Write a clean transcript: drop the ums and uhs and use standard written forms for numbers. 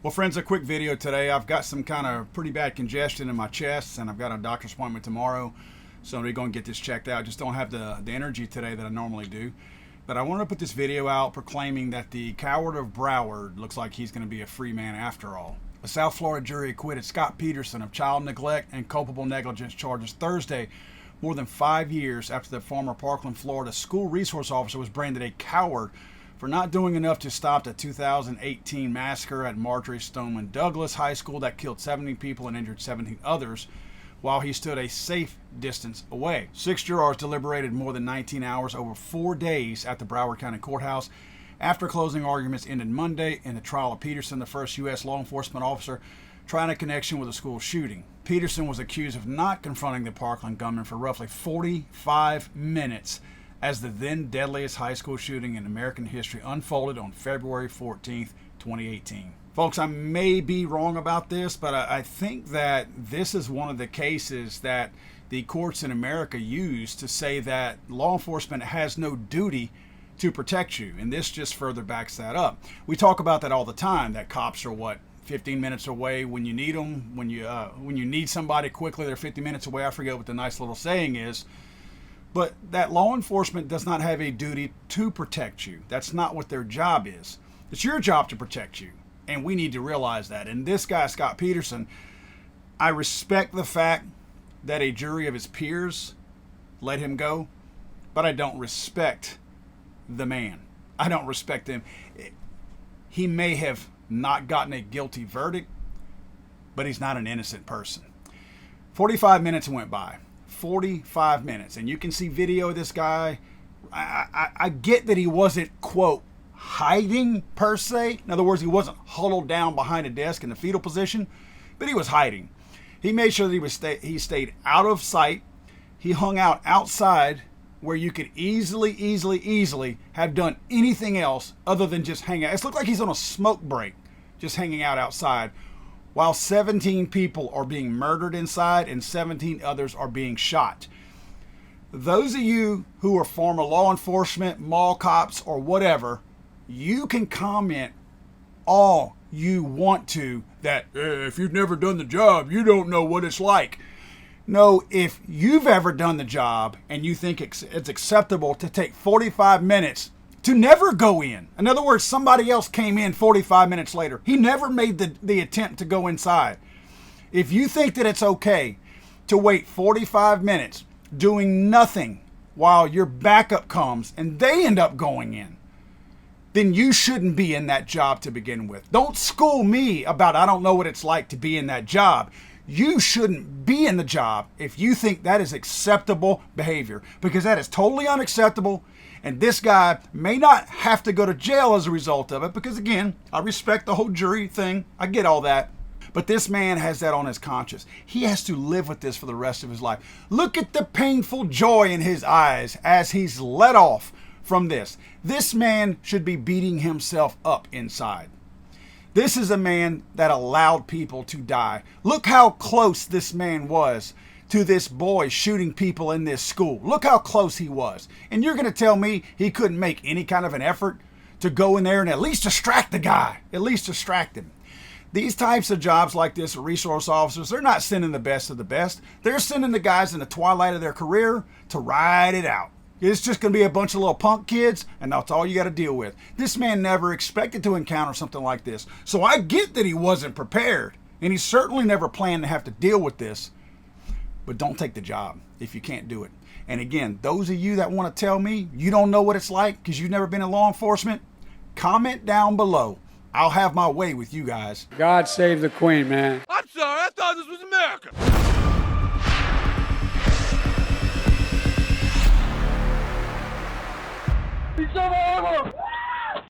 Well, friends, a quick video today. I've got some kind of pretty bad congestion in my chest, and I've got a doctor's appointment tomorrow, so we're going to get this checked out. Just don't have the energy today that I normally do. But I wanted to put this video out proclaiming that the Coward of Broward looks like he's going to be a free man after all. A South Florida jury acquitted Scott Peterson of child neglect and culpable negligence charges Thursday, more than 5 years after the former Parkland, Florida school resource officer was branded a coward for not doing enough to stop the 2018 massacre at Marjorie Stoneman Douglas High School that killed 70 people and injured 17 others, while he stood a safe distance away. 6 jurors deliberated more than 19 hours over 4 days at the Broward County Courthouse after closing arguments ended Monday in the trial of Peterson, the first U.S. law enforcement officer trying a connection with a school shooting. Peterson was accused of not confronting the Parkland gunman for roughly 45 minutes as the then deadliest high school shooting in American history unfolded on February 14th, 2018. Folks, I may be wrong about this, but I think that this is one of the cases that the courts in America use to say that law enforcement has no duty to protect you, and this just further backs that up. We talk about that all the time, that cops are 15 minutes away when you need them. When you need somebody quickly, they're 50 minutes away. I forget what the nice little saying is. But that law enforcement does not have a duty to protect you. That's not what their job is. It's your job to protect you. And we need to realize that. And this guy, Scott Peterson, I respect the fact that a jury of his peers let him go, but I don't respect the man. I don't respect him. He may have not gotten a guilty verdict, but he's not an innocent person. 45 minutes went by. 45 minutes, and you can see video of this guy. I get that he wasn't, quote, hiding per se. In other words, he wasn't huddled down behind a desk in the fetal position, but he was hiding. He made sure that he stayed out of sight. He hung out outside where you could easily have done anything else other than just hang out. It looked like he's on a smoke break, just hanging out outside, while 17 people are being murdered inside and 17 others are being shot. Those of you who are former law enforcement, mall cops, or whatever, you can comment all you want to that if you've never done the job, you don't know what it's like. No, if you've ever done the job and you think it's acceptable to take 45 minutes to never go in. In other words, somebody else came in 45 minutes later. He never made the attempt to go inside. If you think that it's okay to wait 45 minutes doing nothing while your backup comes and they end up going in, then you shouldn't be in that job to begin with. Don't school me about I don't know what it's like to be in that job. You shouldn't be in the job if you think that is acceptable behavior, because that is totally unacceptable. And this guy may not have to go to jail as a result of it, because again, I respect the whole jury thing. I get all that. But this man has that on his conscience. He has to live with this for the rest of his life. Look at the painful joy in his eyes as he's let off from this. This man should be beating himself up inside. This is a man that allowed people to die. Look how close this man was to this boy shooting people in this school. Look how close he was. And you're going to tell me he couldn't make any kind of an effort to go in there and at least distract the guy, at least distract him. These types of jobs like this, resource officers, they're not sending the best of the best. They're sending the guys in the twilight of their career to ride it out. It's just going to be a bunch of little punk kids, and that's all you got to deal with. This man never expected to encounter something like this. So I get that he wasn't prepared, and he certainly never planned to have to deal with this. But don't take the job if you can't do it. And again, those of you that want to tell me you don't know what it's like because you've never been in law enforcement, comment down below. I'll have my way with you guys. God save the Queen, man. I'm sorry, I thought this